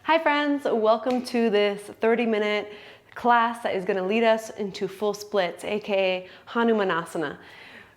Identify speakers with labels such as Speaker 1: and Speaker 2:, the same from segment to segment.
Speaker 1: Hi friends, welcome to this 30-minute class that is going to lead us into full splits, aka Hanumanasana.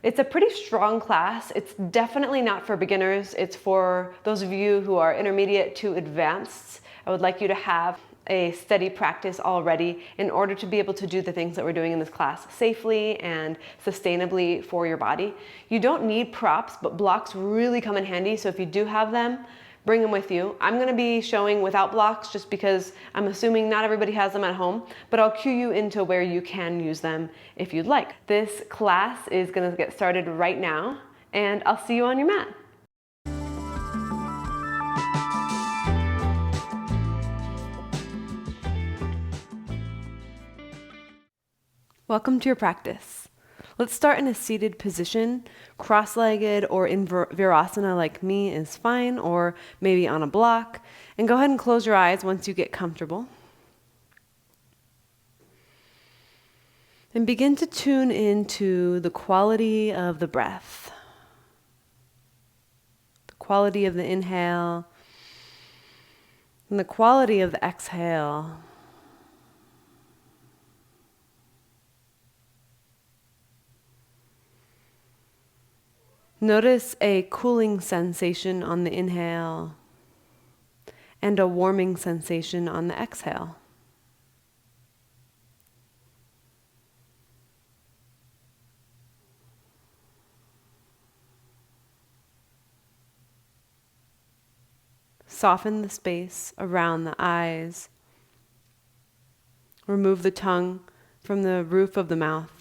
Speaker 1: It's a pretty strong class. It's definitely not for beginners. It's for those of you who are intermediate to advanced. I would like you to have a steady practice already in order to be able to do the things that we're doing in this class safely and sustainably for your body. You don't need props, but blocks really come in handy. So if you do have them, bring them with you. I'm going to be showing without blocks just because I'm assuming not everybody has them at home, but I'll cue you into where you can use them if you'd like. This class is going to get started right now, and I'll see you on your mat. Welcome to your practice. Let's start in a seated position. Cross-legged or in Virasana like me is fine, or maybe on a block. And go ahead and close your eyes once you get comfortable. And begin to tune into the quality of the breath. The quality of the inhale and the quality of the exhale. Notice a cooling sensation on the inhale and a warming sensation on the exhale. Soften the space around the eyes. Remove the tongue from the roof of the mouth.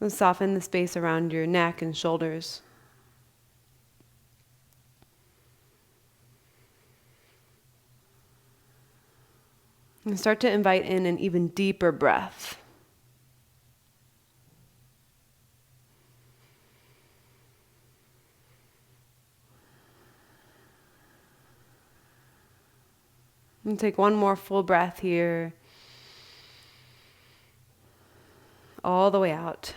Speaker 1: And soften the space around your neck and shoulders. And start to invite in an even deeper breath. And take one more full breath here. All the way out.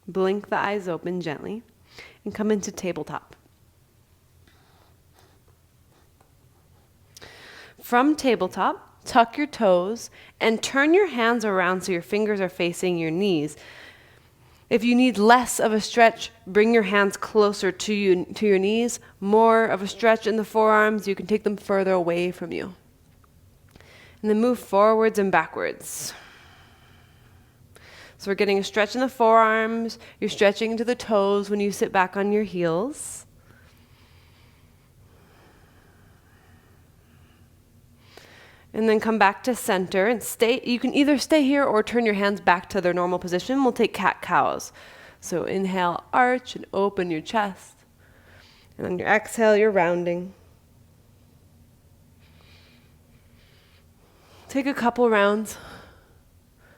Speaker 1: Blink the eyes open gently and come into tabletop. From tabletop, tuck your toes and turn your hands around so your fingers are facing your knees. If you need less of a stretch, bring your hands closer to your knees. More of a stretch in the forearms, you can take them further away from you. And then move forwards and backwards. So we're getting a stretch in the forearms. You're stretching into the toes when you sit back on your heels. And then come back to center and stay. You can either stay here or turn your hands back to their normal position. We'll take cat-cows. So inhale, arch and open your chest. And on your exhale, you're rounding. Take a couple rounds.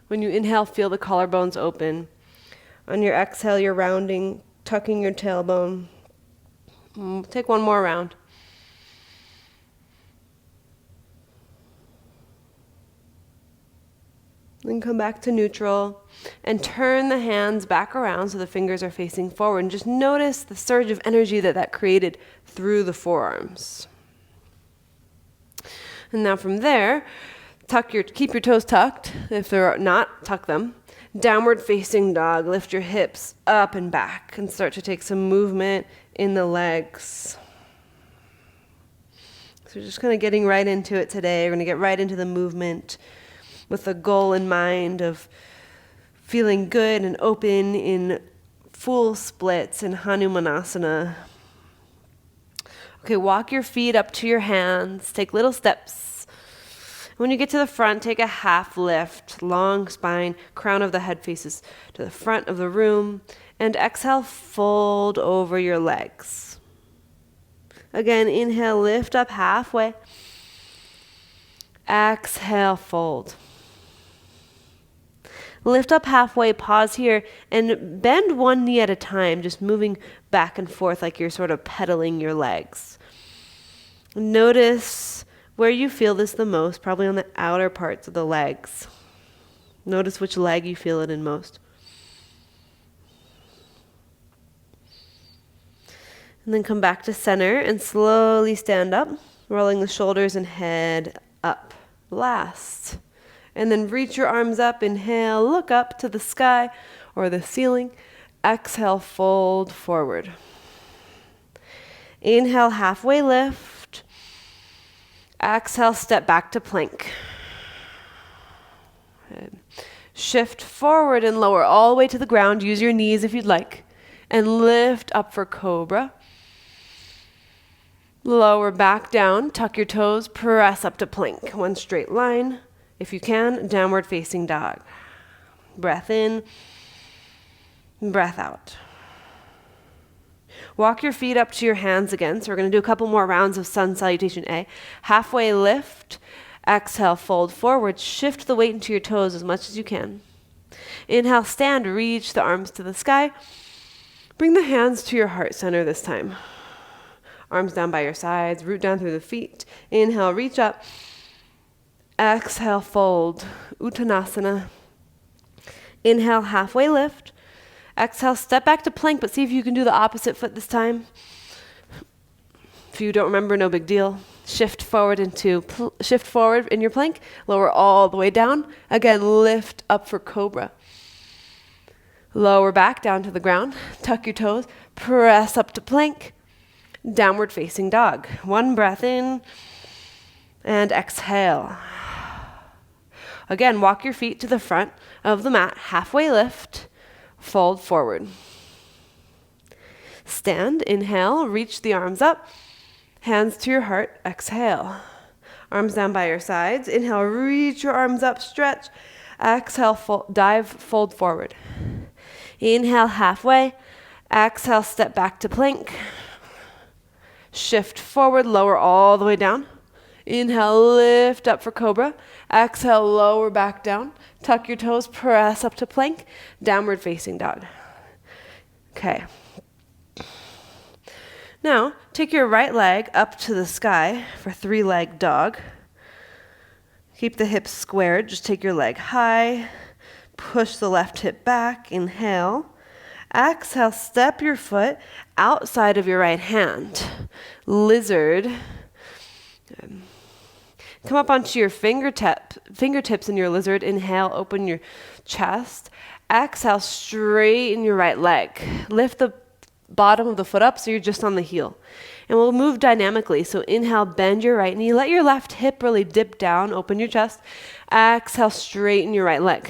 Speaker 1: When you inhale, feel the collarbones open. On your exhale, you're rounding, tucking your tailbone. Take one more round. Then come back to neutral and turn the hands back around so the fingers are facing forward. And just notice the surge of energy that created through the forearms. And now from there, keep your toes tucked. If they're not, tuck them. Downward facing dog. Lift your hips up and back and start to take some movement in the legs. So we're just kind of getting right into it today. We're going to get right into the movement with the goal in mind of feeling good and open in full splits in Hanumanasana. Okay, walk your feet up to your hands. Take little steps. When you get to the front, take a half lift, long spine, crown of the head faces to the front of the room, and exhale, fold over your legs. Again, inhale, lift up halfway. Exhale, fold. Lift up halfway, pause here, and bend one knee at a time, just moving back and forth like you're sort of pedaling your legs. Notice where you feel this the most, probably on the outer parts of the legs. Notice which leg you feel it in most. And then come back to center and slowly stand up, rolling the shoulders and head up. Last. And then reach your arms up. Inhale, look up to the sky or the ceiling. Exhale, fold forward. Inhale, halfway lift. Exhale, step back to plank. Shift forward and lower all the way to the ground. Use your knees if you'd like. And lift up for cobra. Lower back down, tuck your toes, press up to plank. One straight line. If you can, downward facing dog. Breath in, breath out. Walk your feet up to your hands again. So we're going to do a couple more rounds of sun salutation A. Halfway lift, exhale, fold forward. Shift the weight into your toes as much as you can. Inhale, stand, reach the arms to the sky. Bring the hands to your heart center this time. Arms down by your sides, root down through the feet. Inhale, reach up. Exhale, fold. Uttanasana. Inhale, halfway lift. Exhale, step back to plank, but see if you can do the opposite foot this time. If you don't remember, no big deal. Shift forward in your plank. Lower all the way down. Again, lift up for cobra. Lower back down to the ground. Tuck your toes. Press up to plank. Downward facing dog. One breath in and exhale. Again, walk your feet to the front of the mat. Halfway lift. Fold forward. Stand. Inhale. Reach the arms up. Hands to your heart. Exhale. Arms down by your sides. Inhale. Reach your arms up. Stretch. Exhale. Dive. Fold forward. Inhale. Halfway. Exhale. Step back to plank. Shift forward, lower all the way down. Inhale, lift up for cobra. Exhale, lower back down. Tuck your toes, press up to plank. Downward facing dog. Okay. Now, take your right leg up to the sky for three-leg dog. Keep the hips squared. Just take your leg high. Push the left hip back. Inhale. Exhale, step your foot outside of your right hand. Lizard. Good. Come up onto your fingertips in your lizard. Inhale, open your chest. Exhale, straighten your right leg. Lift the bottom of the foot up so you're just on the heel. And we'll move dynamically. So inhale, bend your right knee. Let your left hip really dip down. Open your chest. Exhale, straighten your right leg.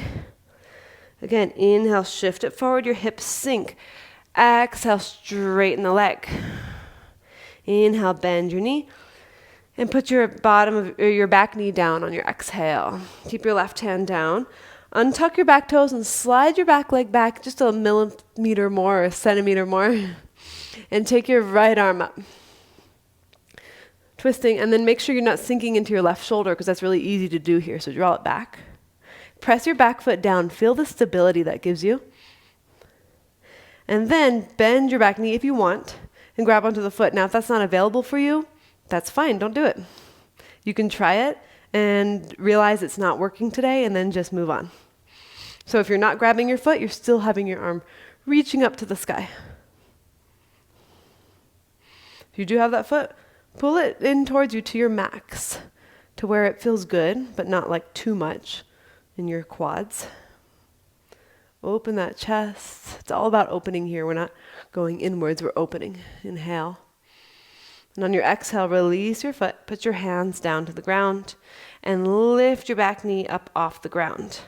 Speaker 1: Again, inhale, shift it forward, your hips sink. Exhale, straighten the leg. Inhale, bend your knee. And put your your back knee down on your exhale. Keep your left hand down. Untuck your back toes and slide your back leg back just a millimeter more or a centimeter more. And take your right arm up. Twisting, and then make sure you're not sinking into your left shoulder because that's really easy to do here. So draw it back. Press your back foot down. Feel the stability that gives you. And then bend your back knee if you want and grab onto the foot. Now, if that's not available for you, that's fine. Don't do it. You can try it and realize it's not working today and then just move on. So if you're not grabbing your foot, you're still having your arm reaching up to the sky. If you do have that foot, pull it in towards you to your max, to where it feels good, but not like too much in your quads. Open that chest. It's all about opening here. We're not going inwards, we're opening. Inhale. And on your exhale, release your foot. Put your hands down to the ground and lift your back knee up off the ground.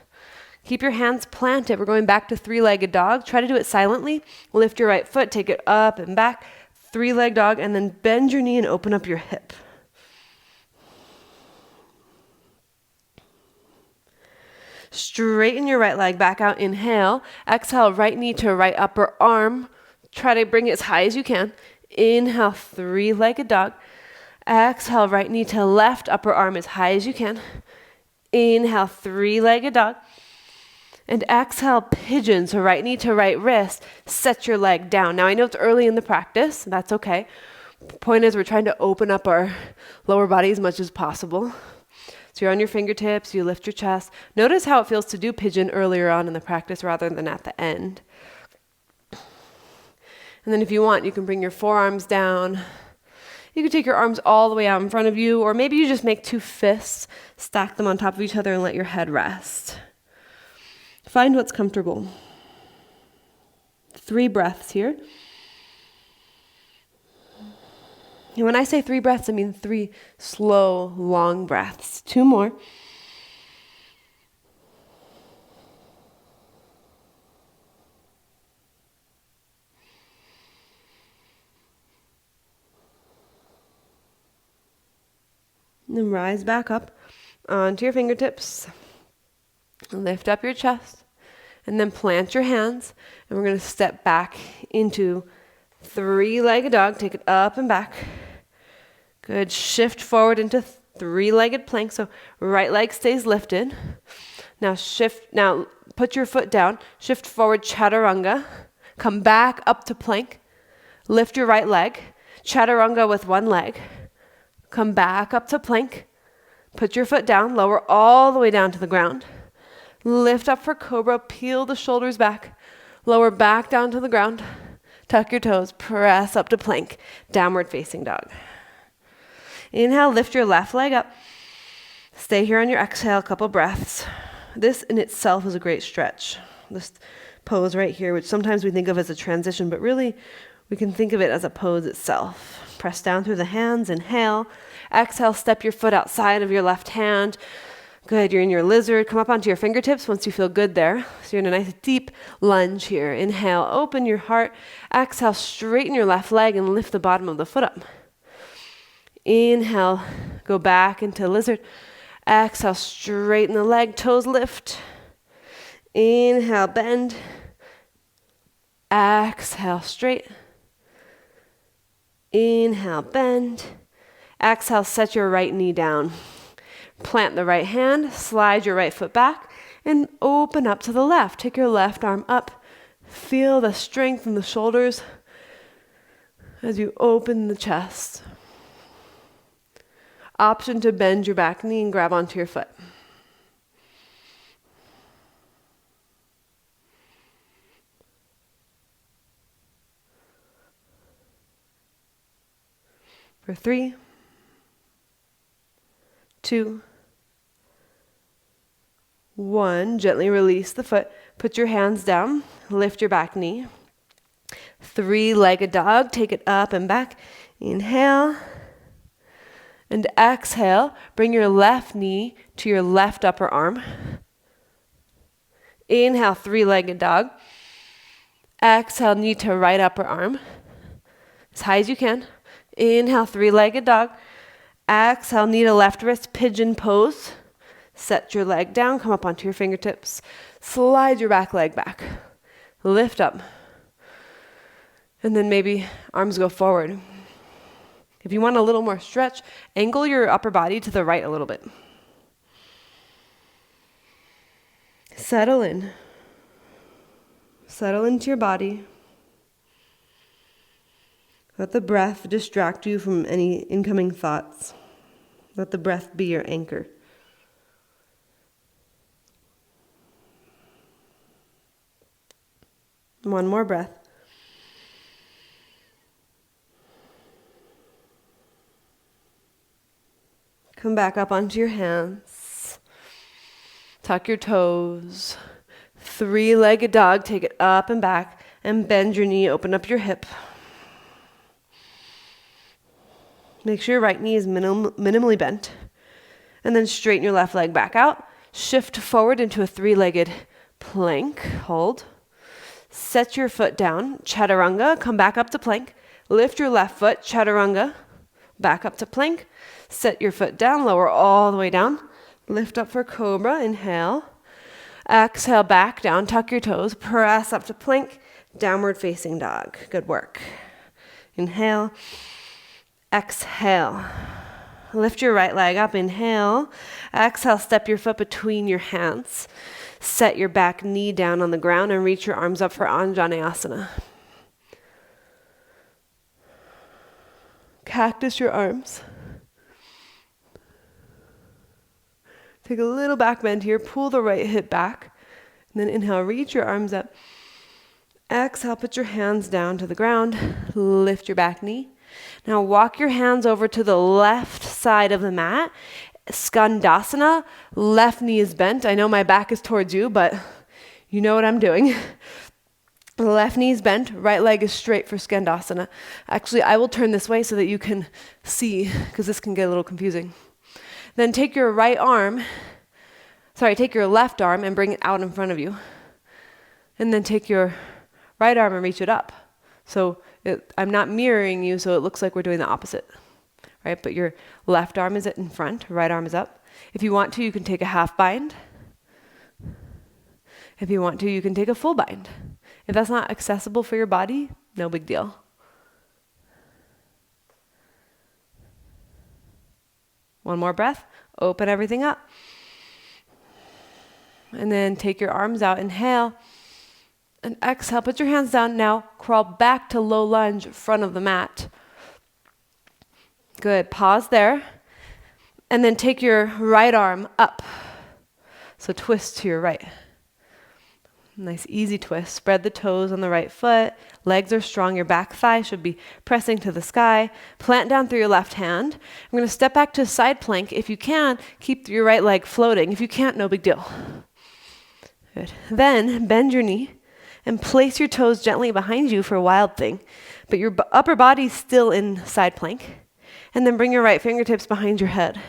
Speaker 1: Keep your hands planted. We're going back to three-legged dog. Try to do it silently. Lift your right foot, take it up and back. Three-leg dog, and then bend your knee and open up your hip. Straighten your right leg back out. Inhale. Exhale, right knee to right upper arm. Try to bring it as high as you can. Inhale, three-legged dog. Exhale, right knee to left upper arm as high as you can. Inhale, three-legged dog. And exhale, pigeon. So right knee to right wrist. Set your leg down. Now I know it's early in the practice. That's okay. Point is we're trying to open up our lower body as much as possible. So you're on your fingertips, you lift your chest. Notice how it feels to do pigeon earlier on in the practice rather than at the end. And then if you want, you can bring your forearms down. You can take your arms all the way out in front of you, or maybe you just make 2 fists, stack them on top of each other, and let your head rest. Find what's comfortable. 3 breaths here. And when I say 3 breaths, I mean 3 slow, long breaths. 2 more. And then rise back up onto your fingertips. Lift up your chest. And then plant your hands. And we're going to step back into 3-legged dog. Take it up and back. Good. Shift forward into 3-legged plank. So right leg stays lifted. Now put your foot down. Shift forward, chaturanga. Come back up to plank. Lift your right leg. Chaturanga with 1 leg. Come back up to plank. Put your foot down. Lower all the way down to the ground. Lift up for cobra. Peel the shoulders back. Lower back down to the ground. Tuck your toes. Press up to plank. Downward facing dog. Inhale, lift your left leg up. Stay here on your exhale, a couple breaths. This in itself is a great stretch. This pose right here, which sometimes we think of as a transition, but really we can think of it as a pose itself. Press down through the hands, inhale. Exhale, step your foot outside of your left hand. Good, you're in your lizard. Come up onto your fingertips once you feel good there. So you're in a nice deep lunge here. Inhale, open your heart. Exhale, straighten your left leg and lift the bottom of the foot up. Inhale, go back into lizard. Exhale, straighten the leg, toes lift. Inhale, bend. Exhale, straight. Inhale, bend. Exhale, set your right knee down. Plant the right hand, slide your right foot back, and open up to the left. Take your left arm up. Feel the strength in the shoulders as you open the chest. Option to bend your back knee and grab onto your foot. For 3, 2, 1. Gently release the foot. Put your hands down. Lift your back knee. 3-legged dog. Take it up and back. Inhale. And exhale. Bring your left knee to your left upper arm. Inhale, 3-legged dog. Exhale, knee to right upper arm. As high as you can. Inhale, 3-legged dog. Exhale, knee to left wrist, pigeon pose. Set your leg down, come up onto your fingertips. Slide your back leg back. Lift up. And then maybe arms go forward. If you want a little more stretch, angle your upper body to the right a little bit. Settle in. Settle into your body. Let the breath distract you from any incoming thoughts. Let the breath be your anchor. One more breath. Come back up onto your hands. Tuck your toes. 3-legged dog. Take it up and back and bend your knee. Open up your hip. Make sure your right knee is minimally bent. And then straighten your left leg back out. Shift forward into a 3-legged plank. Hold. Set your foot down. Chaturanga. Come back up to plank. Lift your left foot. Chaturanga. Back up to plank. Set your foot down. Lower all the way down. Lift up for cobra. Inhale. Exhale back down. Tuck your toes. Press up to plank. Downward facing dog. Good work. Inhale. Exhale. Lift your right leg up. Inhale. Exhale. Step your foot between your hands. Set your back knee down on the ground and reach your arms up for Untitled. Cactus your arms. Take a little back bend here. Pull the right hip back. And then inhale. Reach your arms up. Exhale, put your hands down to the ground. Lift your back knee. Now walk your hands over to the left side of the mat. Skandasana, left knee is bent. I know my back is towards you, but you know what I'm doing. Left knee is bent, right leg is straight for Skandasana. Actually, I will turn this way so that you can see, because this can get a little confusing. Then take your take your left arm and bring it out in front of you. And then take your right arm and reach it up. So I'm not mirroring you, so it looks like we're doing the opposite, right? But your left arm is in front, right arm is up. If you want to, you can take a half bind. If you want to, you can take a full bind. If that's not accessible for your body, no big deal. One more breath, open everything up. And then take your arms out, inhale. And exhale, put your hands down. Now crawl back to low lunge, front of the mat. Good, pause there. And then take your right arm up. So twist to your right. Nice easy twist. Spread the toes on the right foot. Legs are strong. Your back thigh should be pressing to the sky. Plant down through your left hand. I'm going to step back to a side plank. If you can, keep your right leg floating. If you can't, no big deal. Good. Then bend your knee and place your toes gently behind you for a wild thing. But your upper body's still in side plank. And then bring your right fingertips behind your head.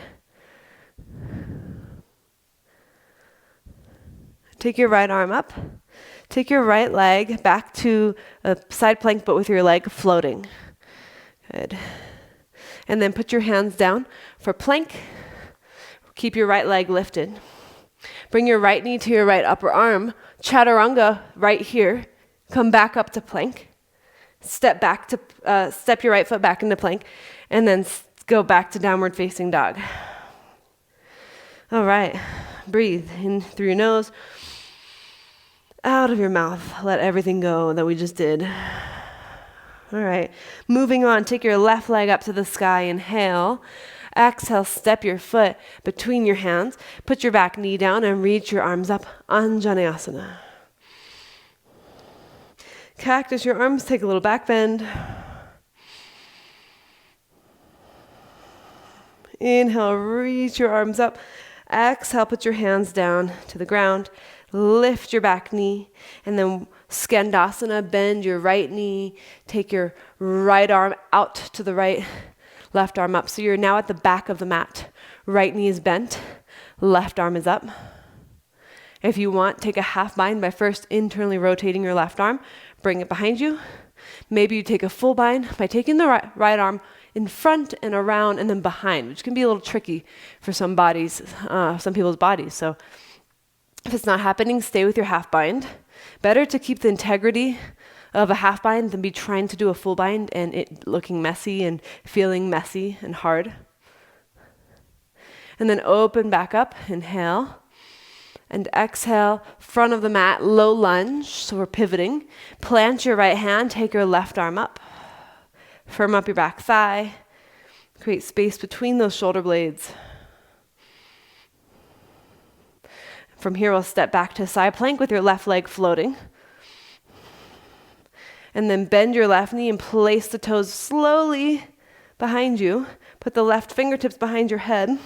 Speaker 1: Take your right arm up. Take your right leg back to a side plank, but with your leg floating. Good. And then put your hands down for plank. Keep your right leg lifted. Bring your right knee to your right upper arm. Chaturanga right here. Come back up to plank. Step your right foot back into plank. And then go back to downward facing dog. All right. Breathe in through your nose. Out of your mouth. Let everything go that we just did. All right. Moving on. Take your left leg up to the sky. Inhale. Exhale. Step your foot between your hands. Put your back knee down and reach your arms up. Anjaneyasana. Cactus your arms. Take a little back bend. Inhale. Reach your arms up. Exhale. Put your hands down to the ground. Lift your back knee, and then Skandasana, bend your right knee, take your right arm out to the right, left arm up. So you're now at the back of the mat. Right knee is bent, left arm is up. If you want, take a half bind by first internally rotating your left arm, bring it behind you. Maybe you take a full bind by taking the right arm in front and around and then behind, which can be a little tricky for some people's bodies. So if it's not happening, stay with your half bind. Better to keep the integrity of a half bind than be trying to do a full bind and it looking messy and feeling messy and hard. And then open back up, inhale. And exhale, front of the mat, low lunge, so we're pivoting. Plant your right hand, take your left arm up. Firm up your back thigh. Create space between those shoulder blades. From here, we'll step back to side plank with your left leg floating. And then bend your left knee and place the toes slowly behind you. Put the left fingertips behind your head.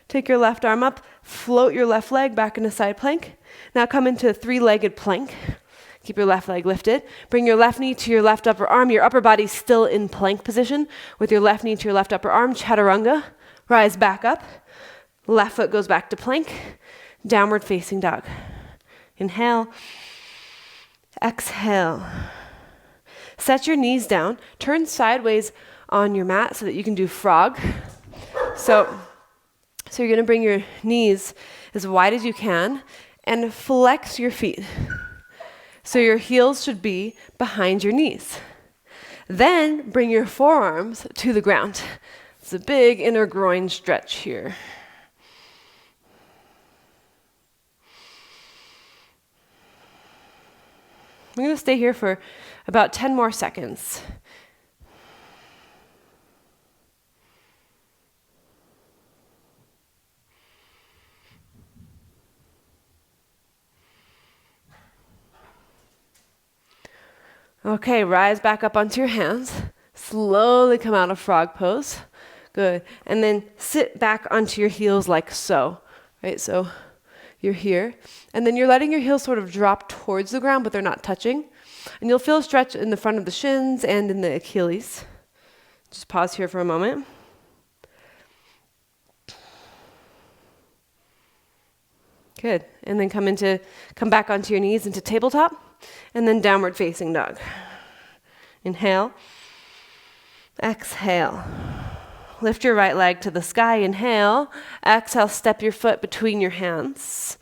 Speaker 1: Take your left arm up, float your left leg back into side plank. Now come into a three-legged plank. Keep your left leg lifted. Bring your left knee to your left upper arm. Your upper body's still in plank position. With your left knee to your left upper arm, chaturanga. Rise back up. Left foot goes back to plank. Downward facing dog. Inhale. Exhale. Set your knees down. Turn sideways on your mat so that you can do frog. So you're going to bring your knees as wide as you can and flex your feet. So your heels should be behind your knees. Then bring your forearms to the ground. It's a big inner groin stretch here. I'm going to stay here for about 10 more seconds. Okay, rise back up onto your hands. Slowly come out of frog pose. Good. And then sit back onto your heels like so. Right, so you're here. And then you're letting your heels sort of drop towards the ground, but they're not touching. And you'll feel a stretch in the front of the shins and in the Achilles. Just pause here for a moment. Good. And then come back onto your knees into tabletop, and then downward facing dog. Inhale. Exhale. Lift your right leg to the sky. Inhale. Exhale, step your foot between your hands.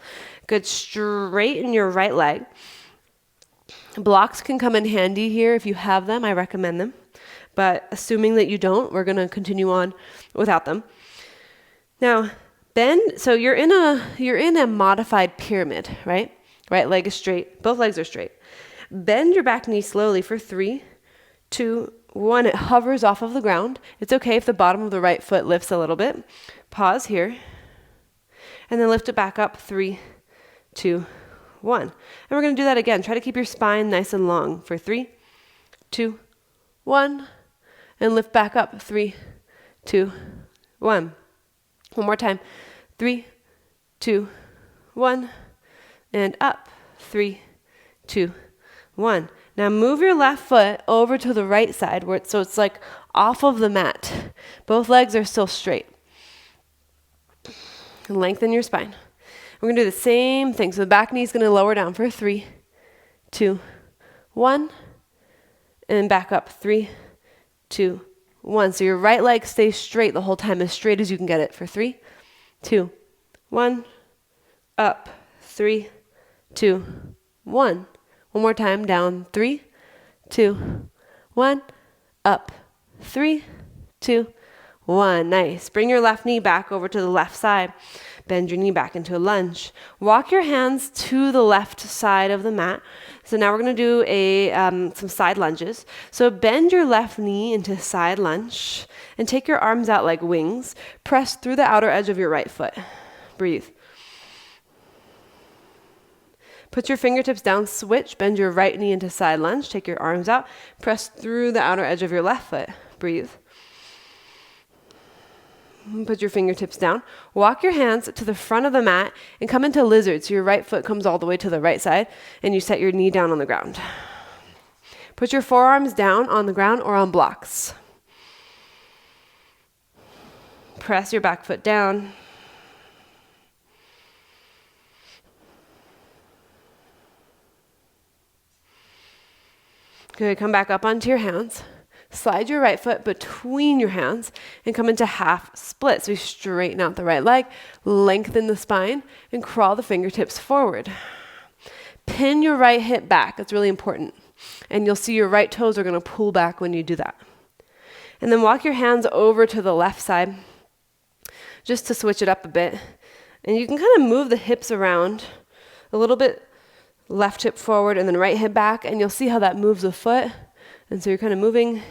Speaker 1: Good. Straighten your right leg. Blocks can come in handy here if you have them. I recommend them. But assuming that you don't, we're going to continue on without them. Now, bend. So you're in a modified pyramid, right? Right leg is straight. Both legs are straight. Bend your back knee slowly for 3, 2, 1. It hovers off of the ground. It's okay if the bottom of the right foot lifts a little bit. Pause here. And then lift it back up. 3, 2, 1. And we're going to do that again. Try to keep your spine nice and long for 3, 2, 1. And lift back up. 3, 2, 1. One more time. 3, 2, 1. And up. 3, 2, 1. Now move your left foot over to the right side so it's like off of the mat. Both legs are still straight. And lengthen your spine. We're going to do the same thing. So the back knee is going to lower down for 3, 2, 1. And back up. 3, 2, 1. So your right leg stays straight the whole time, as straight as you can get it for 3, 2, 1. Up. 3, 2, 1. One more time, down, 3, 2, 1, up, 3, 2, 1. Nice. Bring your left knee back over to the left side. Bend your knee back into a lunge. Walk your hands to the left side of the mat. So now we're going to do some side lunges. So bend your left knee into side lunge and take your arms out like wings. Press through the outer edge of your right foot. Breathe. Put your fingertips down, switch, bend your right knee into side lunge, take your arms out, press through the outer edge of your left foot. Breathe. Put your fingertips down. Walk your hands to the front of the mat and come into lizard. So your right foot comes all the way to the right side and you set your knee down on the ground. Put your forearms down on the ground or on blocks. Press your back foot down. Good. Come back up onto your hands. Slide your right foot between your hands and come into half split. So you straighten out the right leg, lengthen the spine, and crawl the fingertips forward. Pin your right hip back. That's really important. And you'll see your right toes are going to pull back when you do that. And then walk your hands over to the left side just to switch it up a bit. And you can kind of move the hips around a little bit. Left hip forward and then right hip back, and you'll see how that moves the foot. And so you're kind of moving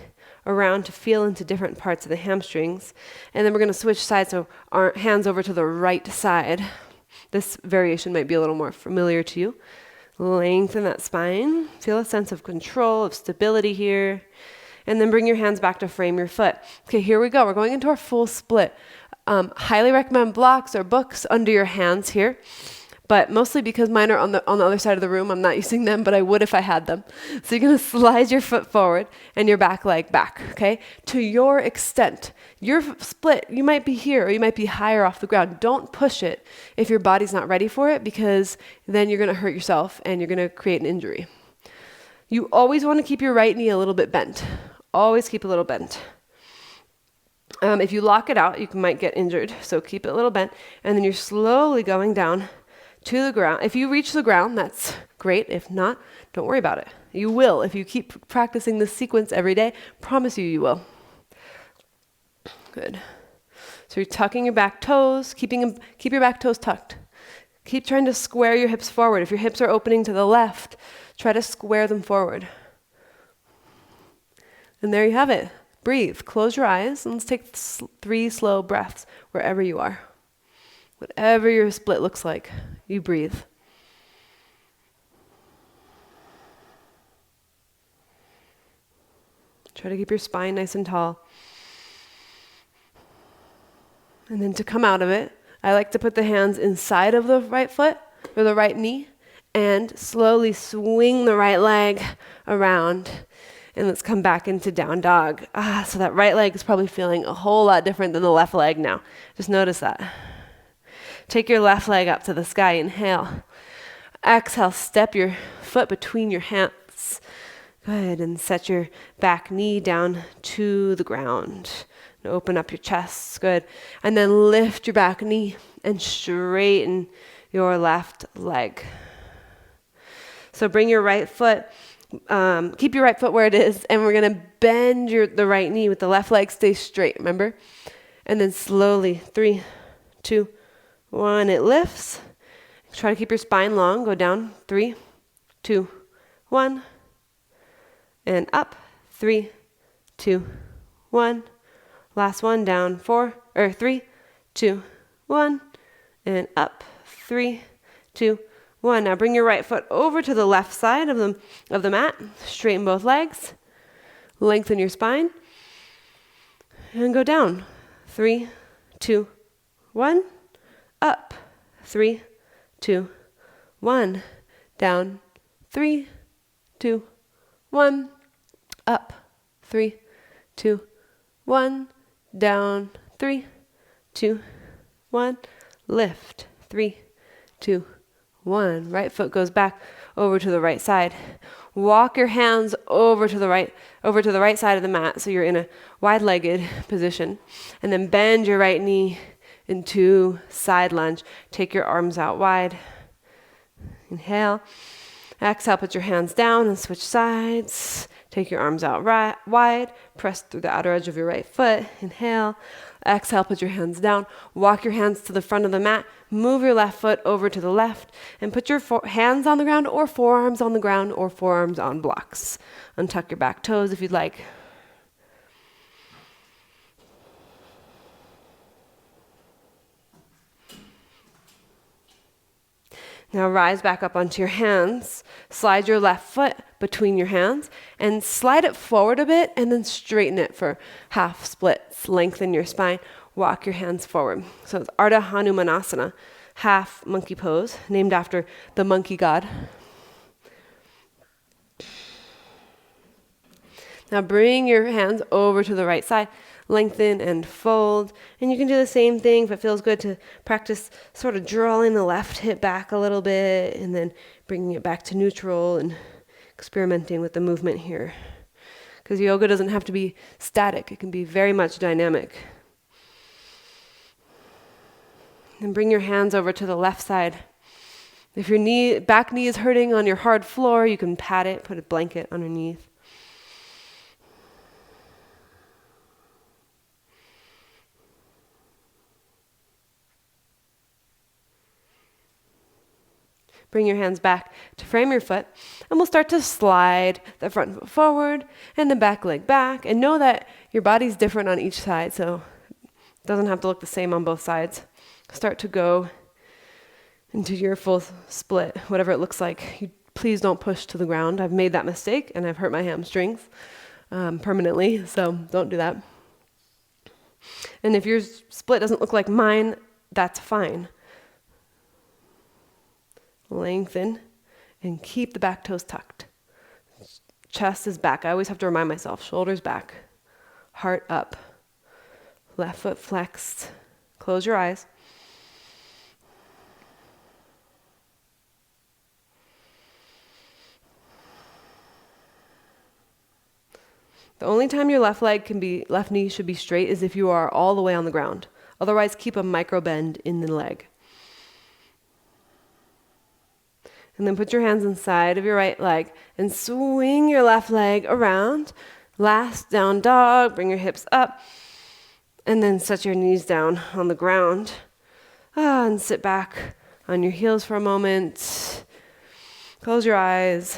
Speaker 1: around to feel into different parts of the hamstrings. And then we're going to switch sides, so our hands over to the right side. This variation might be a little more familiar to you. Lengthen that spine. Feel a sense of control, of stability here. And then bring your hands back to frame your foot. Okay, here we go. We're going into our full split. Highly recommend blocks or books under your hands here. But mostly because mine are on the other side of the room, I'm not using them, but I would if I had them. So you're going to slide your foot forward and your back leg back, okay? To your extent. Your split, you might be here or you might be higher off the ground. Don't push it if your body's not ready for it, because then you're going to hurt yourself and you're going to create an injury. You always want to keep your right knee a little bit bent. Always keep a little bent. If you lock it out, you might get injured. So keep it a little bent. And then you're slowly going down to the ground. If you reach the ground, that's great. If not, don't worry about it. You will. If you keep practicing this sequence every day, promise you will. Good. So you're tucking your back toes, keep your back toes tucked. Keep trying to square your hips forward. If your hips are opening to the left, try to square them forward. And there you have it. Breathe. Close your eyes and let's take 3 slow breaths wherever you are. Whatever your split looks like, you breathe. Try to keep your spine nice and tall. And then to come out of it, I like to put the hands inside of the right foot or the right knee and slowly swing the right leg around. And let's come back into down dog. So that right leg is probably feeling a whole lot different than the left leg now. Just notice that. Take your left leg up to the sky. Inhale. Exhale, step your foot between your hands. Good, and set your back knee down to the ground. And open up your chest, good. And then lift your back knee and straighten your left leg. So bring your right foot, keep your right foot where it is, and we're gonna bend the right knee with the left leg, stay straight, remember? And then slowly, 3, 2, 1, it lifts. Try to keep your spine long, go down, 3, 2, 1, and up, 3, 2, 1. Last one, down, 3, 2, 1, and up, 3, 2, 1. Now bring your right foot over to the left side of the mat. Straighten both legs. Lengthen your spine. And go down. 3, 2, 1. Up. 3, 2, 1. Down. 3, 2, 1. Up. 3, 2, 1. Down. 3, 2, 1. Lift. 3, 2, 1. Right foot goes back over to the right side. Walk your hands over to the right side of the mat, so you're in a wide-legged position. And then bend your right knee into side lunge. Take your arms out wide. Inhale. Exhale, put your hands down and switch sides. Take your arms out wide. Press through the outer edge of your right foot. Inhale. Exhale, put your hands down. Walk your hands to the front of the mat. Move your left foot over to the left. And put your hands on the ground or forearms on the ground or forearms on blocks. Untuck your back toes if you'd like. Now rise back up onto your hands. Slide your left foot between your hands and slide it forward a bit and then straighten it for half splits. Lengthen your spine. Walk your hands forward. So it's Hanumanasana, half monkey pose, named after the monkey god. Now bring your hands over to the right side. Lengthen and fold. And you can do the same thing if it feels good to practice sort of drawing the left hip back a little bit and then bringing it back to neutral and experimenting with the movement here. Because yoga doesn't have to be static. It can be very much dynamic. And bring your hands over to the left side. If your back knee is hurting on your hard floor, you can pat it, put a blanket underneath. Bring your hands back to frame your foot, and we'll start to slide the front foot forward and the back leg back. And know that your body's different on each side, so it doesn't have to look the same on both sides. Start to go into your full split, whatever it looks like. Please don't push to the ground. I've made that mistake, and I've hurt my hamstrings permanently, so don't do that. And if your split doesn't look like mine, that's fine. Lengthen and keep the back toes tucked. Chest is back. I always have to remind myself, shoulders back, heart up, left foot flexed. Close your eyes. The only time your left knee should be straight is if you are all the way on the ground. Otherwise, keep a micro bend in the leg. And then put your hands inside of your right leg and swing your left leg around. Last down dog, bring your hips up. And then set your knees down on the ground. And sit back on your heels for a moment. Close your eyes.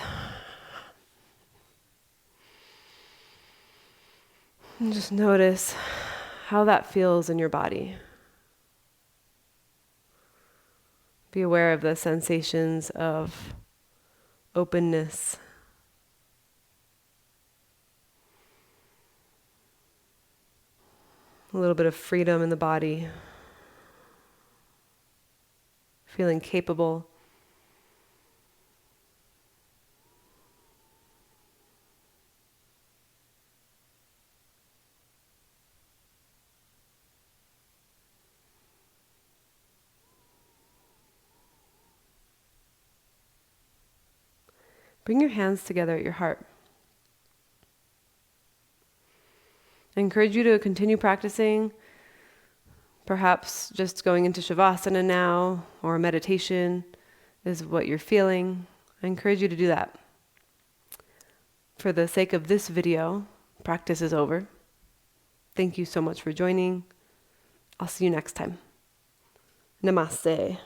Speaker 1: And just notice how that feels in your body. Be aware of the sensations of openness. A little bit of freedom in the body. Feeling capable. Bring your hands together at your heart. I encourage you to continue practicing, perhaps just going into Shavasana now, or meditation is what you're feeling. I encourage you to do that. For the sake of this video, practice is over. Thank you so much for joining. I'll see you next time. Namaste.